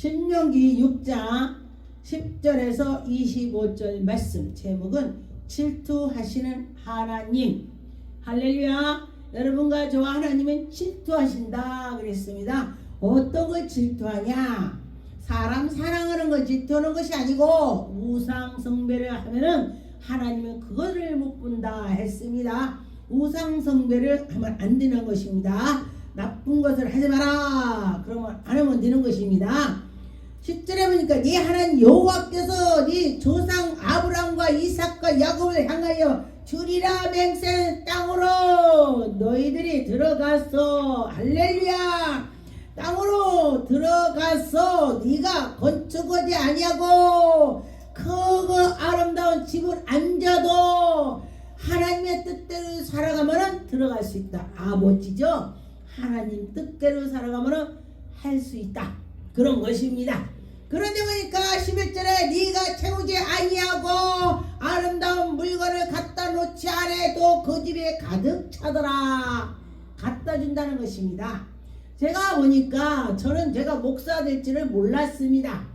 신명기 6장 10절에서 25절 말씀, 제목은 질투하시는 하나님. 할렐루야. 여러분과 저와 하나님은 질투하신다 그랬습니다. 어떤 걸 질투하냐? 사람 사랑하는 걸 질투하는 것이 아니고 우상 숭배를 하면은 하나님은 그거를 못 본다 했습니다. 우상 숭배를 하면 안 되는 것입니다. 나쁜 것을 하지 마라. 그러면 안 하면 되는 것입니다. 10절에 보니까 네 하나님 여호와께서 네 조상 아브람과 이삭과 야곱을 향하여 주리라 맹세한 땅으로 너희들이 들어가서, 할렐루야, 땅으로 들어가서 네가 건축하지 아니하고 크고 아름다운 집을 앉아도 하나님의 뜻대로 살아가면 들어갈 수 있다. 멋지죠? 하나님 뜻대로 살아가면 할 수 있다. 그런 것입니다. 그런데 보니까 11절에 네가 채우지 아니하고 아름다운 물건을 갖다 놓지 않아도 그 집에 가득 차더라. 갖다 준다는 것입니다. 제가 보니까 저는 제가 목사 될지를 몰랐습니다.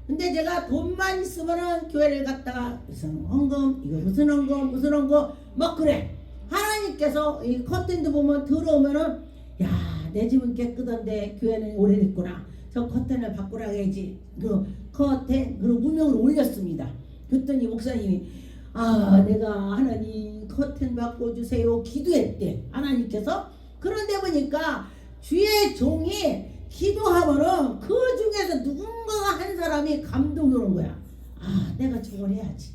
근데 제가 돈만 있으면은 교회를 갔다가 무슨 헌금, 이거 무슨 헌금, 무슨 헌금 막 그래. 하나님께서 이 커튼도 보면 들어오면은 야, 내 집은 깨끗한데 교회는 오래됐구나. 저 커튼을 바꾸라 해야지. 그 커튼, 그리고 무명을 올렸습니다. 그랬더니 목사님이 내가 하나님 커튼 바꿔주세요 기도했대. 하나님께서. 그런데 보니까 주의 종이 기도하면은 그 중에서 누군가가 한 사람이 감동이 오는 거야. 내가 저걸 해야지.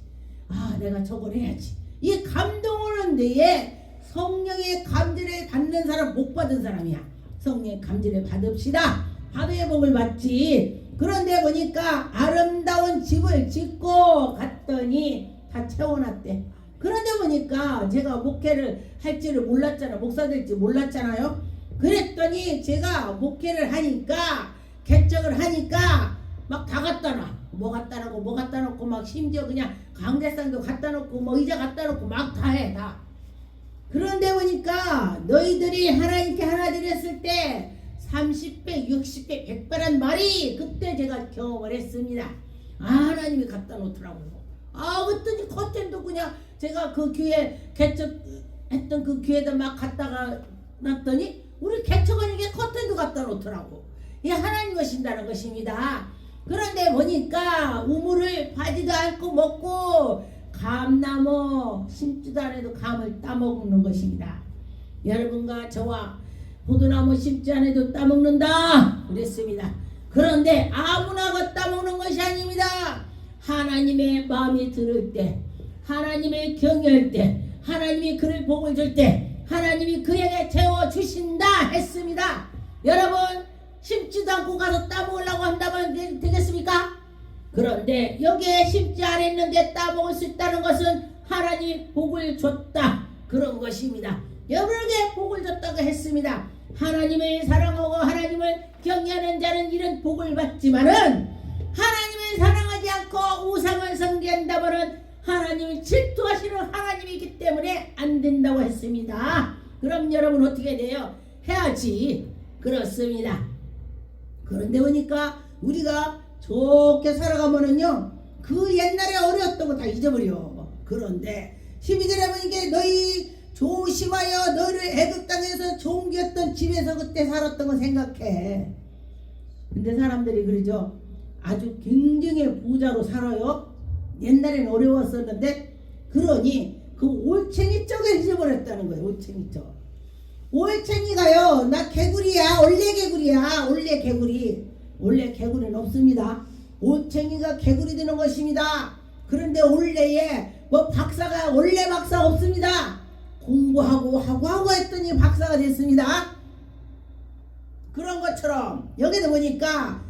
내가 저걸 해야지. 이 감동 오는 데에 성령의 감지를 받는 사람, 못 받은 사람이야. 성령의 감지를 받읍시다. 받아야 복을 받지. 그런데 보니까 아름다운 집을 짓고 갔더니 다 채워놨대. 그런데 보니까 제가 목회를 할지를 몰랐잖아. 목사 될지 몰랐잖아요. 그랬더니 제가 목회를 하니까, 개척을 하니까 막 다 갖다 놔. 뭐 갖다 놓고 뭐 갖다 놓고 막 심지어 그냥 강대상도 갖다 놓고 뭐 의자 갖다 놓고 막 다 해. 다. 그런데 보니까 너희들이 하나님께 하나 드렸을 때 30배, 60배, 100배란 말이 그때 제가 경험을 했습니다. 하나님이 갖다 놓더라고요. 그랬더니 커튼도 그냥 제가 그 교회 개척했던 그 교회에다 막 갖다가 놨더니 우리 개척하니까 커튼도 갖다 놓더라고. 이게 하나님 것인다는 것입니다. 그런데 보니까 우물을 파지도 않고 먹고 감나무 심지도 않아도 감을 따먹는 것입니다. 여러분과 저와 포도나무 심지 않아도 따먹는다 그랬습니다. 그런데 아무나 따먹는 것이 아닙니다. 하나님의 마음이 들을 때, 하나님의 경외할 때, 하나님이 그를 복을 줄 때 하나님이 그에게 채워주신다 했습니다. 여러분, 심지도 않고 가서 따먹으려고 한다면 되겠습니까? 그런데 여기에 심지 않았는데 따먹을 수 있다는 것은 하나님이 복을 줬다, 그런 것입니다. 여러분에게 복을 줬다고 했습니다. 하나님을 사랑하고 하나님을 경외하는 자는 이런 복을 받지만은 하나님을 사랑하지 않고 우상을 숭배한다면은 하나님을 질투하시는 하나님이기 때문에 안 된다고 했습니다. 그럼 여러분 어떻게 돼요? 해야지. 그렇습니다. 그런데 보니까 우리가 좋게 살아가면은요, 그 옛날에 어려웠던 거 다 잊어버려. 그런데 12절에 보니까 너희 조심하여 너를 애굽 땅에서 종겼던 집에서 그때 살았던 거 생각해. 근데 사람들이 그러죠. 아주 굉장히 부자로 살아요. 옛날에는 어려웠었는데, 그러니 그 올챙이 쪽을 잊어버렸다는 거예요. 올챙이 쪽. 올챙이가요, 나 개구리야, 원래 개구리야, 원래 개구리. 원래 개구리는 없습니다. 올챙이가 개구리 되는 것입니다. 그런데 원래에 뭐 박사가, 원래 박사 없습니다. 공부하고 하고 했더니 박사가 됐습니다. 그런 것처럼 여기도 보니까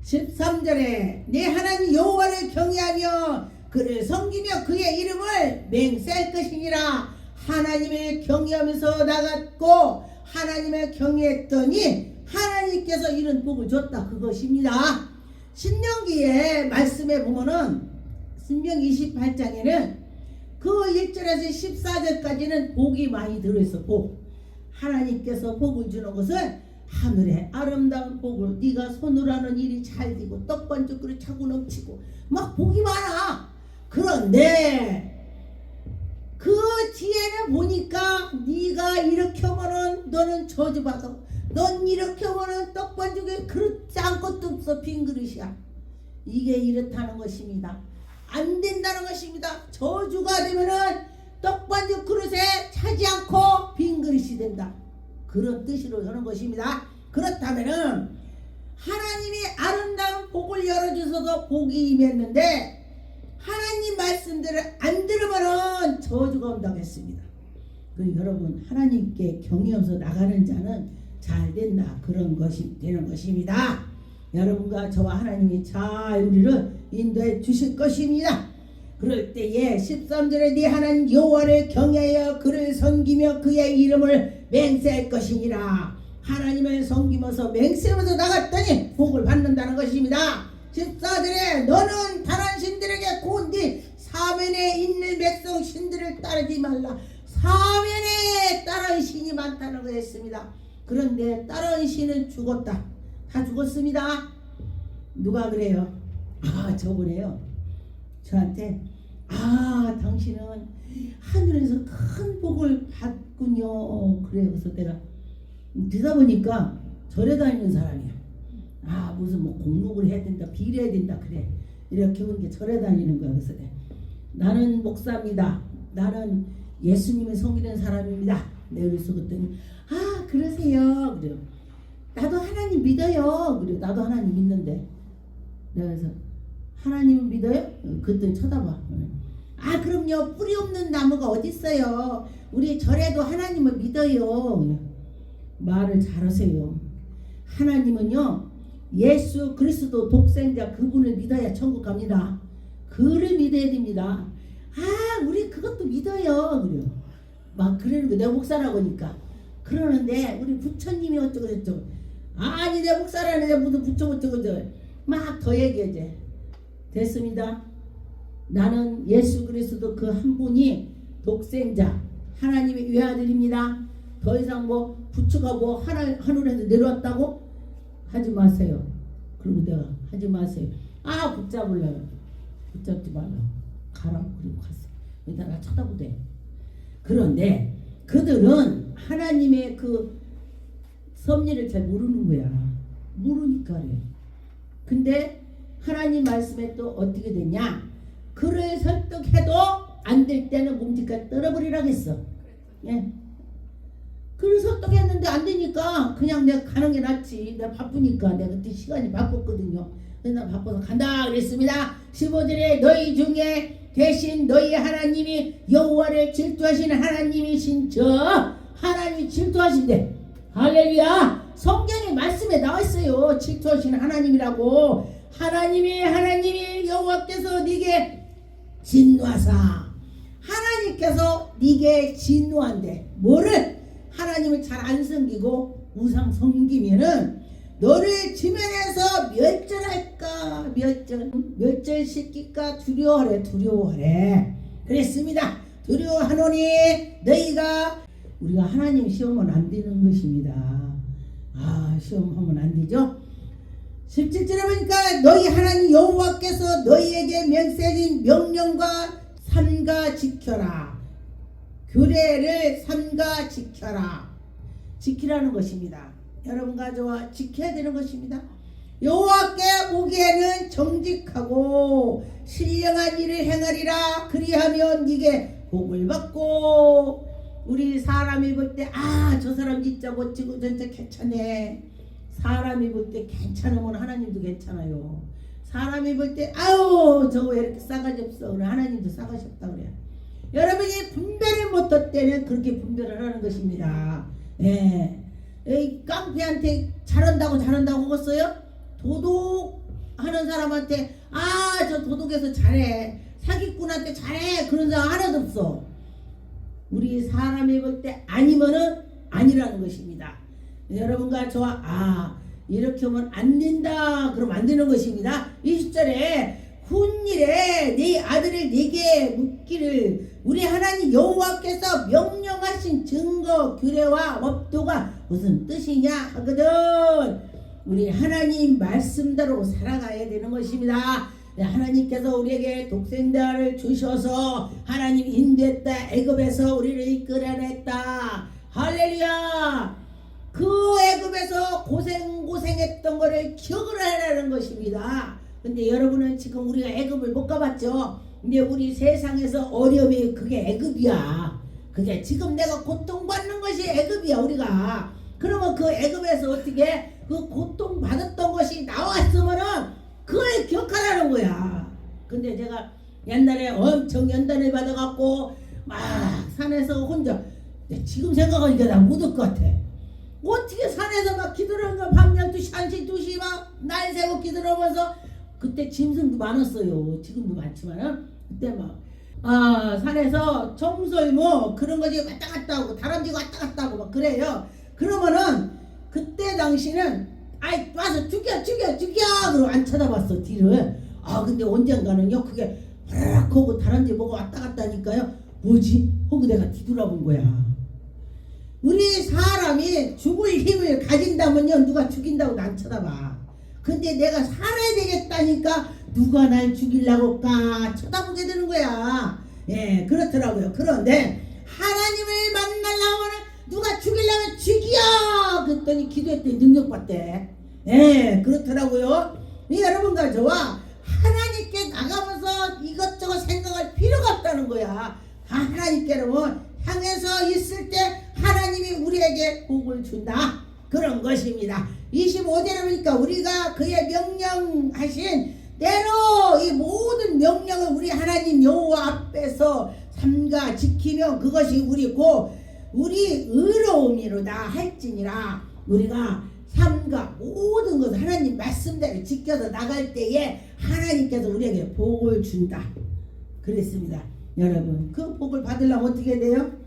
(13절에) 내 하나님 여호와를 경외하며 그를 섬기며 그의 이름을 맹세할 것이니라. 하나님을 경외하면서 나갔고 하나님을 경외했더니 하나님께서 이런 복을 줬다, 그것입니다. 신명기의 말씀에 보면은 신명기 28장에는 그 1절에서 14절까지는 복이 많이 들어있어. 복. 하나님께서 복을 주는 것은 하늘의 아름다운 복을, 네가 손으로 하는 일이 잘 되고 떡반죽 그릇 차고 넘치고 막 복이 많아. 그런데 그 뒤에는 보니까 네가 이렇게 하면은 너는 저주받아. 넌 이렇게 하면은 떡반죽에 그릇 아무것도 없어. 빈 그릇이야. 이게 이렇다는 것입니다. 안 된다는 것입니다. 저주가 되면은 떡반죽 그릇에 차지 않고 빈 그릇이 된다. 그런 뜻으로 하는 것입니다. 그렇다면은 하나님이 아름다운 복을 열어주셔서 복이 임했는데 하나님 말씀들을 안 들으면은 저주가 온다고 했습니다. 그리고 여러분, 하나님께 경외 없어 나가는 자는 잘 된다. 그런 것이 되는 것입니다. 여러분과 저와 하나님이 잘 우리를 인도해 주실 것입니다. 그럴 때에 13절에 네 하나님 여호와를 경외하여 그를 섬기며 그의 이름을 맹세할 것이니라. 하나님을 섬기면서 맹세하면서 나갔더니 복을 받는다는 것입니다. 14절에 너는 다른 신들에게 고운디 사면에 있는 백성 신들을 따르지 말라. 사면에 다른 신이 많다는 것이었습니다. 그런데 다른 신은 죽었다. 다 죽었습니다. 누가 그래요? 저번에요. 저한테 당신은 하늘에서 큰 복을 받군요. 그래요. 그래서 내가 듣다 보니까 절에 다니는 사람이야. 무슨 뭐 공목을 해야 된다, 비례해야 된다, 그래. 이렇게 하는 게 절에 다니는 거야. 그래서 나는 목사입니다. 나는 예수님의 섬기는 사람입니다. 내가 그래서 그랬더니 그러세요. 그래요. 나도 하나님 믿어요. 그래요. 나도 하나님 믿는데. 내가 그래서 하나님 믿어요? 그랬더니 쳐다봐. 그럼요. 뿌리 없는 나무가 어디 있어요. 우리 절에도 하나님을 믿어요. 말을 잘하세요. 하나님은요, 예수 그리스도 독생자 그분을 믿어야 천국 갑니다. 그를 믿어야 됩니다. 우리 그것도 믿어요. 그래요. 막 그러는 거. 내가 목사라고 하니까 그러는데 우리 부처님이 어쩌고 저쩌고. 아니 내 목사라는데 무슨 부처 어쩌고 저쩌고 막 더 얘기하지. 됐습니다. 나는 예수 그리스도 그 한 분이 독생자 하나님의 외아들입니다. 더 이상 뭐 부처가 뭐 하늘에서 내려왔다고 하지 마세요. 그리고 내가 하지 마세요. 붙잡으려고. 붙잡지 말라고. 가라. 그리고 갔어. 일단 나 쳐다보대. 그런데 그들은 하나님의 그 섭리를 잘 모르는 거야. 모르니까 그래. 근데 하나님 말씀에 또 어떻게 되냐? 그를 설득해도 안 될 때는 몸집까지 떨어버리라고 했어. 예. 그를 설득했는데 안 되니까 그냥 내가 가는 게 낫지. 내가 바쁘니까. 내가 그때 시간이 바빴거든요. 그래서 나 바빠서 간다 그랬습니다. 15절에 너희 중에 대신 너희 하나님이 여호와를 질투하시는 하나님이신 저 하나님이 질투하신대. 할렐루야. 성경에 말씀에 나와 있어요. 질투하시는 하나님이라고. 하나님이 여호와께서 네게 진노하사. 하나님께서 네게 진노한대. 뭐를? 하나님을 잘 안 섬기고 우상 섬기면은 너를 지면에서 멸절할까. 멸절시킬까. 두려워하래. 그랬습니다. 두려워하노니 너희가. 우리가 하나님 시험은 안 되는 것입니다. 시험하면 안 되죠. 17절에 보니까 너희 하나님 여호와께서 너희에게 명세진 명령과 삼가 지켜라. 규례를 삼가 지켜라. 지키라는 것입니다. 여러분과 저와 지켜야 되는 것입니다. 여호와께 보기에는 정직하고 신령한 일을 행하리라. 그리하면 네게 복을 받고. 우리 사람이 볼 때 저 사람 진짜 멋지고 진짜 괜찮네. 사람이 볼 때 괜찮으면 하나님도 괜찮아요. 사람이 볼 때 저거 왜 이렇게 싸가지 없어. 그래. 하나님도 싸가지 없다 그래. 여러분이 분별을 못할 때는 그렇게 분별을 하는 것입니다. 깡패한테 잘한다고 하겠어요? 도둑하는 사람한테 저 도둑에서 잘해. 사기꾼한테 잘해. 그런 사람 하나도 없어. 우리 사람이 볼 때 아니면은 아니라는 것입니다. 여러분과 저와 이렇게 하면 안 된다. 그럼 안 되는 것입니다. 20절에 훈일에 네 아들을 네게 묻기를 우리 하나님 여호와께서 명령하신 증거 규례와 법도가 무슨 뜻이냐 하거든. 우리 하나님 말씀대로 살아가야 되는 것입니다. 하나님께서 우리에게 독생자를 주셔서 하나님 인도했다. 애굽에서 우리를 이끌어냈다. 할렐루야. 그 애굽에서 고생했던 거를 기억을 하라는 것입니다. 근데 여러분은 지금 우리가 애굽을 못 가봤죠. 근데 우리 세상에서 어려움이 그게 애굽이야. 그게 지금 내가 고통받는 것이 애굽이야. 우리가 그러면 그 애굽에서 어떻게 그 고통받았던 것이 나왔으면은 그걸 기억하라는 거야. 근데 제가 옛날에 엄청 연단을 받아갖고 막 산에서 혼자, 지금 생각하니까 나 못 올 것 같아. 어떻게 산에서 막 기도하는 거 밤 12시 1시 2시 막 날 새고 기도하면서, 그때 짐승도 많았어요. 지금도 많지만은 그때 막 산에서 청설모 그런 거지 왔다 갔다 하고 다람쥐 왔다 갔다 하고 막 그래요. 그러면은 그때 당시는 아이 와서 죽여 그러고 안 쳐다봤어 뒤를. 근데 언젠가는요 그게 바락 하고 다람쥐 보고 왔다 갔다 하니까요 뭐지? 하고 내가 뒤돌아본 거야. 우리 사람이 죽을 힘을 가진다면요 누가 죽인다고 안 쳐다봐. 근데 내가 살아야 되겠다니까 누가 날 죽이려고 까 쳐다보게 되는 거야. 예, 그렇더라고요. 그런데 하나님을 만나려면 누가 죽이려면 죽여! 그랬더니 기도했더니 능력받대. 예, 그렇더라고요. 여러분과 저와 하나님께 나가면서 이것저것 생각할 필요가 없다는 거야. 하나님께로 향해서 있을 때 하나님이 우리에게 복을 준다. 그런 것입니다. 25절에 보니까 우리가 그의 명령하신 대로 이 모든 명령을 우리 하나님 여호와 앞에서 삼가 지키면 그것이 우리 의로움이로다 할지니라. 우리가 삼가 모든 것을 하나님 말씀대로 지켜서 나갈 때에 하나님께서 우리에게 복을 준다. 그랬습니다. 여러분 그 복을 받으려면 어떻게 돼요?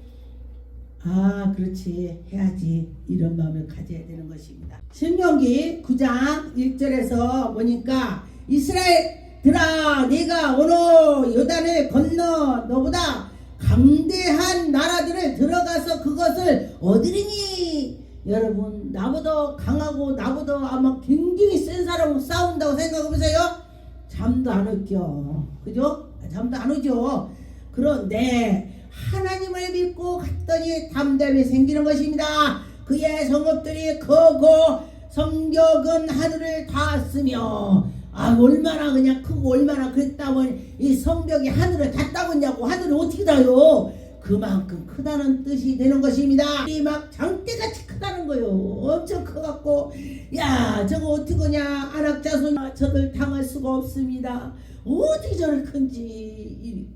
그렇지 해야지 이런 마음을 가져야 되는 것입니다. 신명기 9장 1절에서 보니까 이스라엘들아 네가 오늘 요단을 건너 너보다 강대한 나라들을 들어가서 그것을 얻으리니. 여러분 나보다 강하고 나보다 아마 굉장히 센 사람하고 싸운다고 생각해보세요. 잠도 안 오죠. 그죠? 잠도 안 오죠. 그런데 하나님을 믿고 갔더니 담대함이 생기는 것입니다. 그의 성읍들이 크고 성벽은 하늘을 닿았으며 얼마나 그냥 크고 얼마나 그랬다면 이 성벽이 하늘을 닿다고냐고. 하늘을 어떻게 닿아요? 그만큼 크다는 뜻이 되는 것입니다. 이 막 장대같이 크다는 거요. 엄청 커갖고 야 저거 어떡하냐 안악자손 저들 당할 수가 없습니다. 어떻게 저를 큰지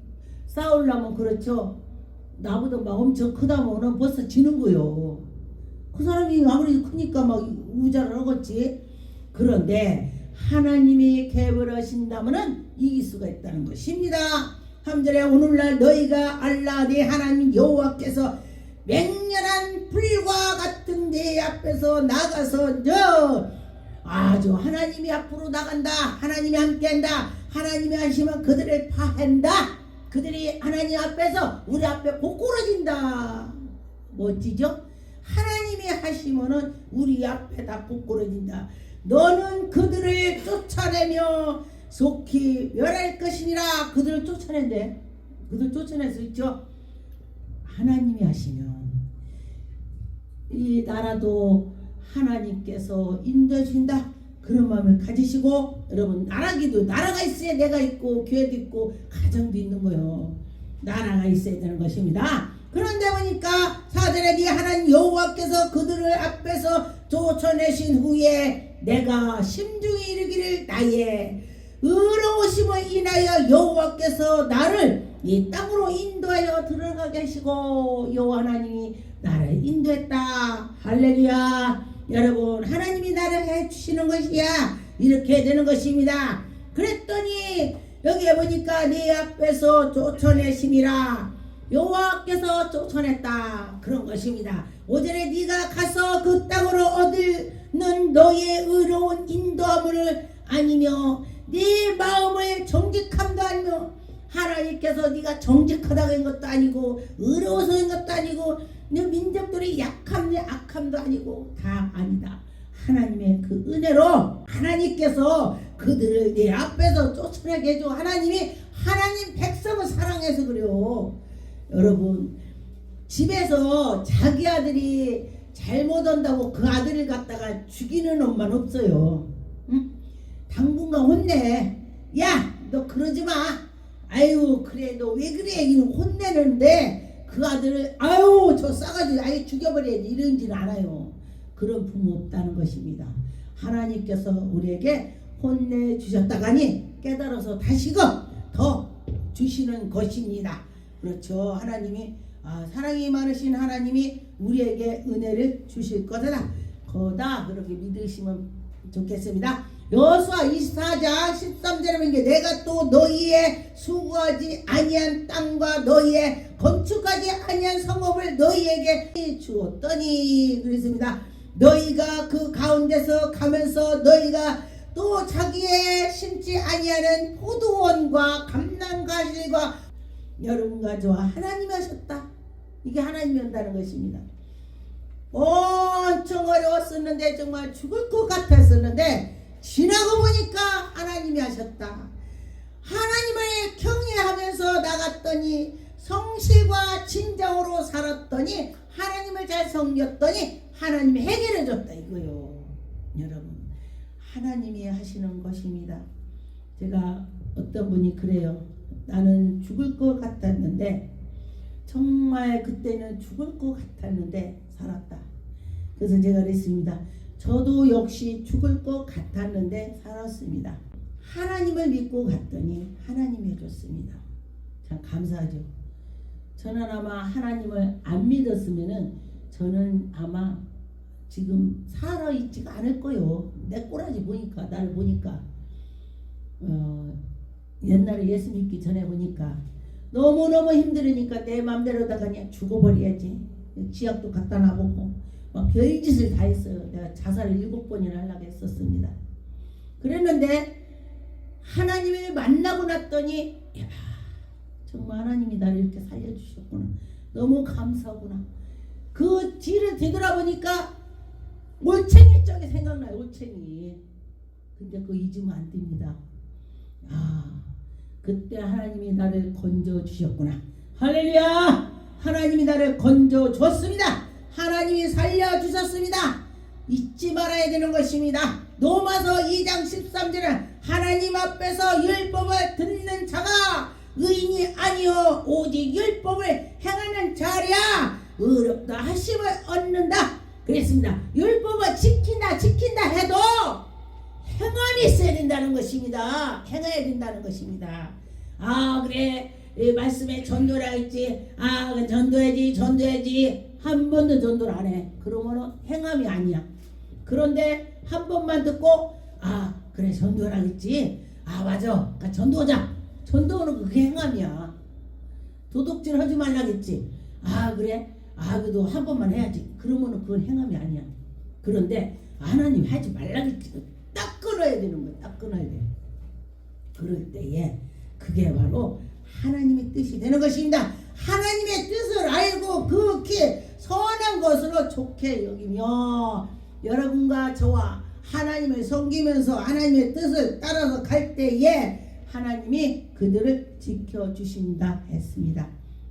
싸우려면 그렇죠. 나보다 막 엄청 크다면은 벌써 지는 거요. 그 사람이 아무리 크니까 막 우자를 하겠지. 그런데 하나님이 계획을 하신다면은 이길 수가 있다는 것입니다. 3절에 오늘날 너희가 알라 네 하나님 여호와께서 맹렬한 불과 같은 내 앞에서 나가서 아주 하나님이 앞으로 나간다. 하나님이 함께한다. 하나님이 하시면 그들을 파한다. 그들이 하나님 앞에서 우리 앞에 곧고러진다. 멋지죠? 하나님이 하시면은 우리 앞에 다 곧고러진다. 너는 그들을 쫓아내며 속히 멸할 것이니라. 그들을 쫓아낸대. 그들 쫓아낼 수 있죠. 하나님이 하시면 이 나라도 하나님께서 인도해 준다. 그런 마음을 가지시고, 여러분 나라가 있어야 내가 있고 교회도 있고 가정도 있는 거요. 나라가 있어야 되는 것입니다. 그런데 보니까 4절에 네 하나님 여호와께서 그들을 앞에서 쫓아내신 후에 내가 심중히 이르기를 나의 의로우심을 인하여 여호와께서 나를 이 땅으로 인도하여 들어가게 하시고 여호와 하나님이 나를 인도했다. 할렐루야. 여러분 하나님이 나를 해주시는 것이야. 이렇게 되는 것입니다. 그랬더니 여기에 보니까 네 앞에서 쫓아내심이라. 여호와께서 쫓아냈다. 그런 것입니다. 5절에 네가 가서 그 땅으로 얻을 넌 너의 의로운 인도함을 아니며 네 마음의 정직함도 아니며 하나님께서 네가 정직하다고 한 것도 아니고 의로워서 한 것도 아니고 네 민족들이 약함 악함도 아니고 다 아니다. 하나님의 그 은혜로 하나님께서 그들을 내 앞에서 쫓아내게 해줘. 하나님이 하나님 백성을 사랑해서 그래요. 여러분 집에서 자기 아들이 잘못한다고 그 아들을 갖다가 죽이는 엄마는 없어요. 응? 당분간 혼내. 야, 너 그러지 마. 아유, 그래, 너 왜 그래? 이는 혼내는데 그 아들을 아유, 저 싸가지 아예 죽여버려야지 이런지는 않아요. 그런 부모 없다는 것입니다. 하나님께서 우리에게 혼내주셨다가니 깨달아서 다시금 더 주시는 것입니다. 그렇죠. 하나님이 사랑이 많으신 하나님이 우리에게 은혜를 주실 것이다. 그렇게 믿으시면 좋겠습니다. 여호수아 24장 13절에 보면 내가 또 너희의 수고하지 아니한 땅과 너희의 건축하지 아니한 성읍을 너희에게 주었더니 그랬습니다. 너희가 그 가운데서 가면서 너희가 또 자기의 심지 아니하는 포도원과 감람가실과 여러분과 저와 하나님이 하셨다. 이게 하나님이 한다는 것입니다. 엄청 어려웠었는데 정말 죽을 것 같았었는데 지나고 보니까 하나님이 하셨다. 하나님을 경외하면서 나갔더니 성실과 진정으로 살았더니 하나님을 잘 섬겼더니 하나님이 해결해 줬다 이거요. 여러분 하나님이 하시는 것입니다. 제가 어떤 분이 그래요. 나는 죽을 것 같았는데 정말 그때는 죽을 것 같았는데 살았다. 그래서 제가 그랬습니다. 저도 역시 죽을 것 같았는데 살았습니다. 하나님을 믿고 갔더니 하나님이 해줬습니다. 참 감사하죠. 저는 아마 하나님을 안 믿었으면은 저는 아마 지금 살아있지가 않을 거예요. 내 꼬라지 보니까 나를 보니까 옛날에 예수 믿기 전에 보니까 너무너무 힘들으니까 내 맘대로다가 그냥 죽어버려야지. 지약도 갖다 놔보고 막 별짓을 다 했어요. 내가 자살을 7번이나 하려고 했었습니다. 그랬는데 하나님을 만나고 났더니 야, 정말 하나님이 나를 이렇게 살려주셨구나. 너무 감사하구나. 그 뒤를 되돌아보니까 올챙이 쪽이 생각나요. 올챙이. 근데 그거 잊으면 안 됩니다. 그때 하나님이 나를 건져주셨구나. 할렐루야. 하나님이 나를 건져줬습니다. 하나님이 살려주셨습니다. 잊지 말아야 되는 것입니다. 로마서 2장 13절은 하나님 앞에서 율법을 듣는 자가 의인이 아니요 오직 율법을 행하는 자랴 의롭다 하심을 얻는다 그랬습니다. 율법을 지킨다 해도 행함이 있어야 된다는 것입니다. 행해야 된다는 것입니다. 그래 말씀에 전도라 했지. 전도해야지. 한 번도 전도를 안 해. 그러면은 행함이 아니야. 그런데 한 번만 듣고 그래 전도를 하겠지. 맞아. 전도하자. 전도는 그게 행함이야. 도둑질 하지 말라겠지. 그래. 그래도 한 번만 해야지. 그러면은 그건 행함이 아니야. 그런데 하나님 하지 말라겠지. 딱 끊어야 되는 거야. 딱 끊어야 돼. 그럴 때에 그게 바로 하나님의 뜻이 되는 것입니다. 하나님의 뜻을 알고 그렇게 선한 것으로 좋게 여기며 여러분과 저와 하나님을 섬기면서 하나님의 뜻을 따라서 갈 때에 하나님이 그들을 지켜주신다 했습니다.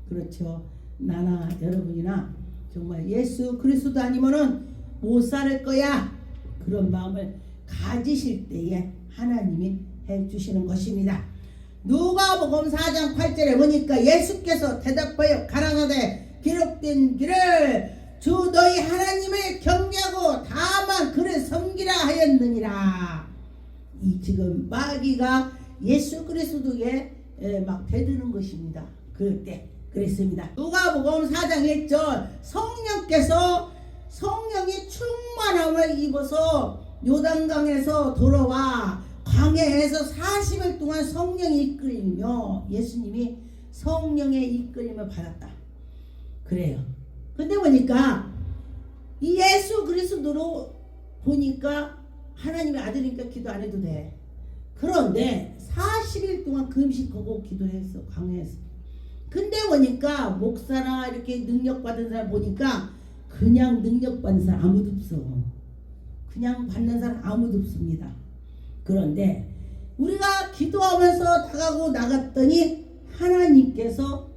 그렇죠. 나나 여러분이나 정말 예수 그리스도 아니면은 못 살 거야. 그런 마음을 가지실 때에 하나님이 해주시는 것입니다. 누가복음 4장 8절에 보니까 예수께서 대답하여 가라사대 기록된 길을 주 너희 하나님을 경외하고 다만 그를 섬기라 하였느니라. 이 지금 마귀가 예수 그리스도에 막 대드는 것입니다. 그럴 때 그랬습니다. 누가복음 4장 1절 성령께서 성령이 충만함을 입어서 요단강에서 돌아와 광야에서 40일 동안 성령이 이끌리며 예수님이 성령의 이끌림을 받았다. 그래요. 근데 보니까 이 예수 그리스도로 보니까 하나님의 아들이니까 기도 안 해도 돼. 그런데 40일 동안 금식하고 기도했어. 강요했어. 근데 보니까 목사나 이렇게 능력받은 사람 보니까 그냥 능력받는 사람 아무도 없어. 그냥 받는 사람 아무도 없습니다. 그런데 우리가 기도하면서 나가고 나갔더니 하나님께서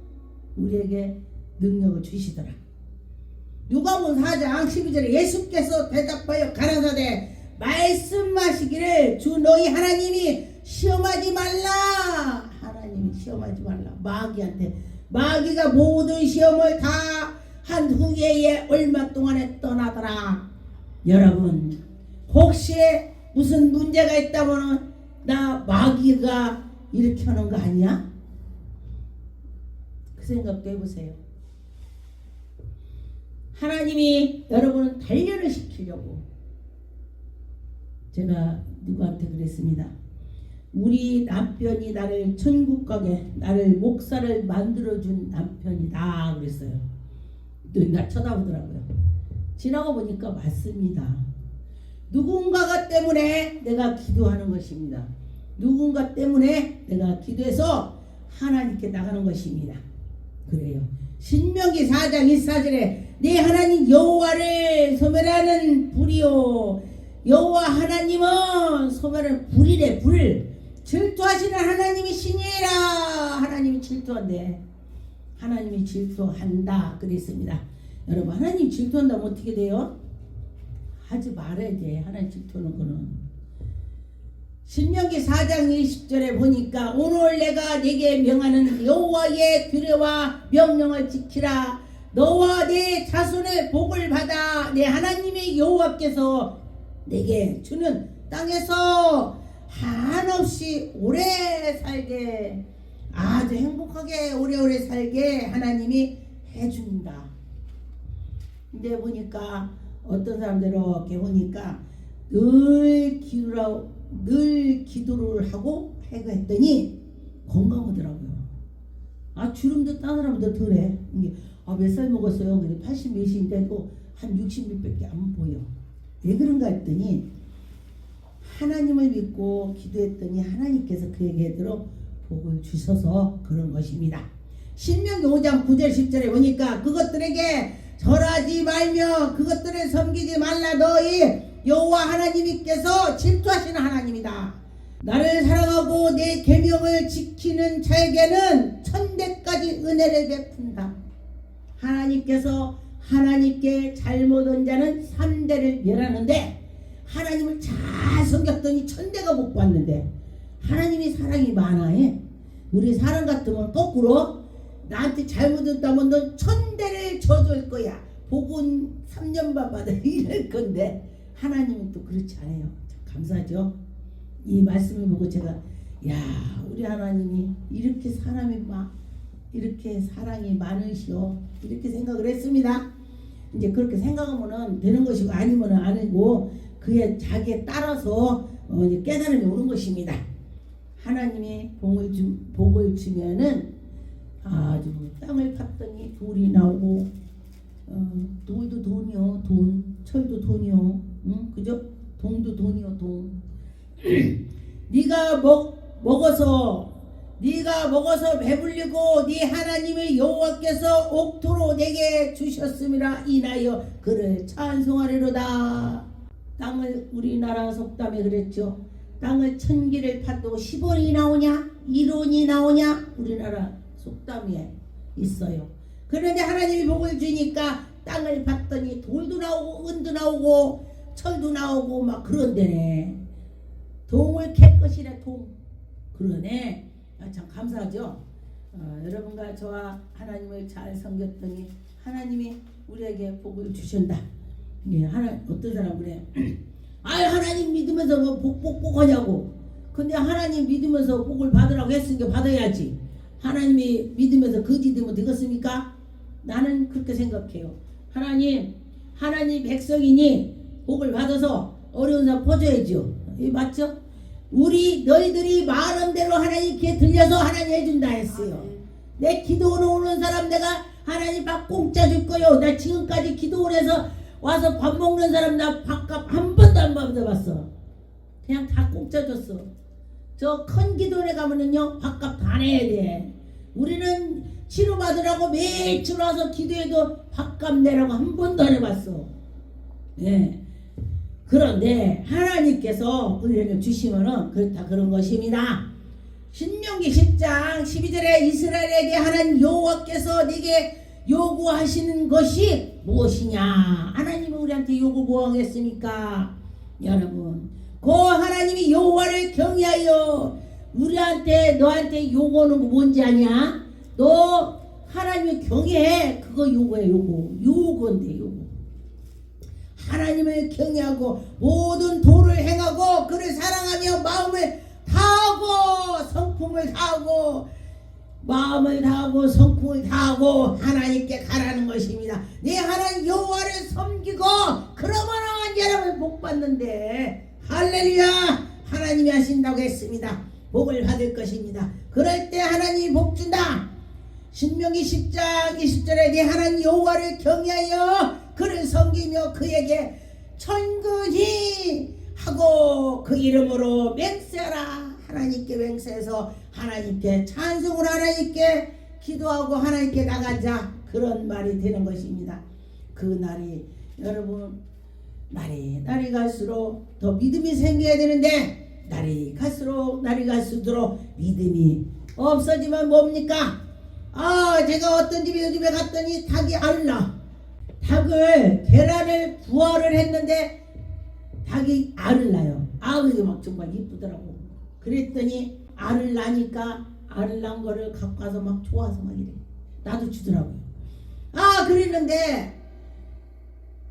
우리에게 능력을 주시더라. 누가복음 4장 12절에 예수께서 대답하여 가라사대 말씀하시기를 주 너희 하나님이 시험하지 말라. 하나님이 시험하지 말라. 마귀한테. 마귀가 모든 시험을 다 한 후에 얼마 동안에 떠나더라. 여러분 혹시 무슨 문제가 있다면 나 마귀가 이렇게 하는 거 아니야? 그 생각도 해보세요. 하나님이 여러분을 단련을 시키려고 제가 누구한테 그랬습니다. 우리 남편이 나를 천국 가게 나를 목사를 만들어준 남편이다 그랬어요. 또 나 쳐다보더라고요. 지나고 보니까 맞습니다. 누군가가 때문에 내가 기도하는 것입니다. 누군가 때문에 내가 기도해서 하나님께 나가는 것입니다. 그래요. 신명기 4장 1사절에 내 하나님 여호와를 소멸하는 불이요 여호와 하나님은 소멸하는 불이래. 불. 질투하시는 하나님이 신이라. 하나님이 질투한대. 하나님이 질투한다 그랬습니다. 여러분 하나님 질투한다면 어떻게 돼요? 하지 말아야 돼. 하나님 질투하는 거는. 신명기 4장 20절에 보니까 오늘 내가 네게 명하는 여호와의 규례와 명령을 지키라. 너와 네 자손의 복을 받아 내 하나님의 여호와께서 내게 주는 땅에서 한없이 오래 살게 아주 행복하게 오래오래 살게 하나님이 해준다. 근데 보니까 어떤 사람들은 이렇게 보니까 늘 기도를 하고 해고 했더니 건강하더라고요. 아 주름도 딴 사람보다 덜해. 몇 살 먹었어요? 근데 80 몇인데도 한 60 몇밖에 안 보여. 왜 그런가 했더니 하나님을 믿고 기도했더니 하나님께서 그에게로 복을 주셔서 그런 것입니다. 신명기 5장 9절 10절에 보니까 그것들에게 절하지 말며 그것들을 섬기지 말라. 너희 여호와 하나님께서 질투하시는 하나님이다. 나를 사랑하고 내 계명을 지키는 자에게는 천대까지 은혜를 베푼다. 하나님께서 하나님께 잘못한 자는 3대를 멸하는데 하나님을 잘 섬겼더니 천대가 복 받는데 하나님이 사랑이 많아해. 우리 사람 같으면 거꾸로 나한테 잘못했다면 넌 천대를 줘줄 거야. 복은 3년 반 받아 이럴 건데 하나님은 또 그렇지 않아요. 참 감사하죠. 이 말씀을 보고 제가 야 우리 하나님이 이렇게 사람이 이렇게 사랑이 많으시오 이렇게 생각을 했습니다. 이제 그렇게 생각하면 되는 것이고 아니면 아니고 그의 자기에 따라서 이제 깨달음이 오는 것입니다. 하나님이 복을 주면은 아주 땅을 팠더니 돌이 나오고 돌도 돈이요. 돈. 철도 돈이요. 그죠? 동도 돈이요. 돈. 네가 먹어서 배불리고 네 하나님의 여호와께서 옥토로 내게 주셨음이라 인하여 그를 찬송하리로다. 땅을 우리나라 속담에 그랬죠. 땅을 1000개를 파도 10원이 나오냐 1원이 나오냐 우리나라 속담에 있어요. 그런데 하나님이 복을 주니까 땅을 봤더니 돌도 나오고 은도 나오고 철도 나오고 막 그런데네. 동을 캘 것이래. 동. 그러네. 참 감사하죠. 여러분과 저와 하나님을 잘 섬겼더니 하나님이 우리에게 복을 주신다. 예, 어떤 사람 그래. 하나님 믿으면서 뭐 복 하냐고. 근데 하나님 믿으면서 복을 받으라고 했으니까 받아야지. 하나님이 믿으면서 거짓되면 되겠습니까? 나는 그렇게 생각해요. 하나님 백성이니 복을 받아서 어려운 사람 퍼줘야죠. 맞죠? 너희들이 말한 대로 하나님 귀에 들려서 하나님 해준다 했어요. 내 기도로 오는 사람 내가 하나님 밥 공짜 줄 거요. 나 지금까지 기도를 해서 와서 밥 먹는 사람 나 밥값 한 번도 안 받아봤어. 그냥 다 공짜 줬어. 저 큰 기도원에 가면은요 밥값 다 내야 돼. 우리는 치료받으라고 매일 와서 기도해도 밥값 내라고 한 번도 안 해봤어. 예. 그런데 하나님께서 은혜를 주시면은 그렇다 그런 것입니다. 신명기 10장 12절에 이스라엘에 대해 하나님 여호와께서 네게 요구하시는 것이 무엇이냐? 하나님은 우리한테 요구 뭐 하겠습니까? 여러분, 그 하나님이 여호와를 경외하여 우리한테 너한테 요구하는 거 뭔지 아냐? 너 하나님을 경외해. 그거 요구해. 요구인데 요구. 하나님을 경외하고 모든 도를 행하고 그를 사랑하며 마음을 다하고 성품을 다하고 마음을 다하고 성품을 다하고 하나님께 가라는 것입니다. 네 하나님 여호와를 섬기고 그러면은 여러분 복 받는데 할렐루야 하나님이 하신다고 했습니다. 복을 받을 것입니다. 그럴 때 하나님이 복 준다. 신명기 10장 20절에 네 하나님 여호와를 경외하여 그를 섬기며 그에게 천근히 하고 그 이름으로 맹세하라. 하나님께 맹세해서 하나님께 찬송을 하나님께 기도하고 하나님께 나가자. 그런 말이 되는 것입니다. 그 날이 여러분 날이 갈수록 더 믿음이 생겨야 되는데 날이 갈수록 믿음이 없어지면 뭡니까? 제가 어떤 집에 요즘에 갔더니 닭이 알을 낳아. 계란을 부화를 했는데 닭이 알을 낳아요. 이게 막 정말 이쁘더라고. 그랬더니 알을 낳으니까 알을 낳은 거를 갖고 와서 막 좋아서 막 이래. 나도 주더라고요. 그랬는데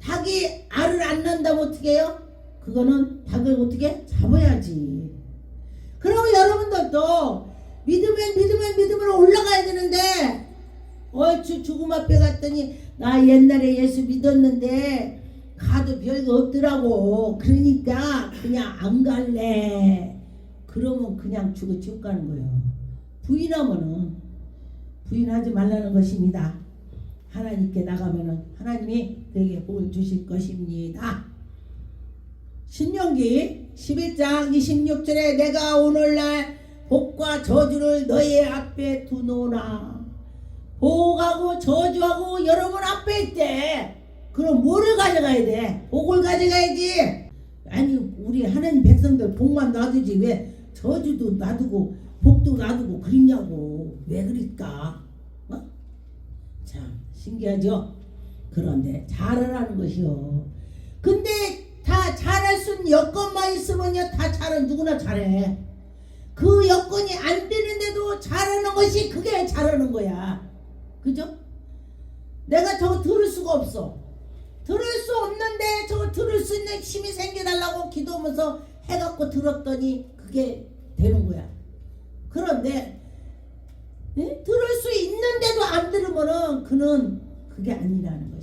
닭이 알을 안 낳는다면 어떻게 해요? 그거는 닭을 어떻게 잡아야지. 그러면 여러분들도 믿음으로 올라가야 되는데 얼추 죽음 앞에 갔더니 나 옛날에 예수 믿었는데 가도 별거 없더라고. 그러니까 그냥 안 갈래. 그러면 그냥 죽어 지옥 가는 거예요. 부인하면은 부인하지 말라는 것입니다. 하나님께 나가면은 하나님이 되게 복을 주실 것입니다. 신명기 11장 26절에 내가 오늘날 복과 저주를 너의 앞에 두노라. 복하고 저주하고 여러분 앞에 있대. 그럼 뭐를 가져가야 돼? 복을 가져가야지. 아니 우리 하나님 백성들 복만 놔두지 왜 저주도 놔두고 복도 놔두고 그러냐고. 왜 그럴까? 참 신기하죠? 그런데 잘하라는 것이요. 근데 다 잘할 수 있는 여건만 있으면요 다 잘해. 누구나 잘해. 그 여건이 안 되는데도 잘하는 것이 그게 잘하는 거야. 그죠? 내가 저거 들을 수가 없어. 들을 수 없는데 저거 들을 수 있는 힘이 생겨달라고 기도하면서 해갖고 들었더니 그게 되는 거야. 그런데 들을 수 있는데도 안 들으면은 그는 그게 아니라는 거야.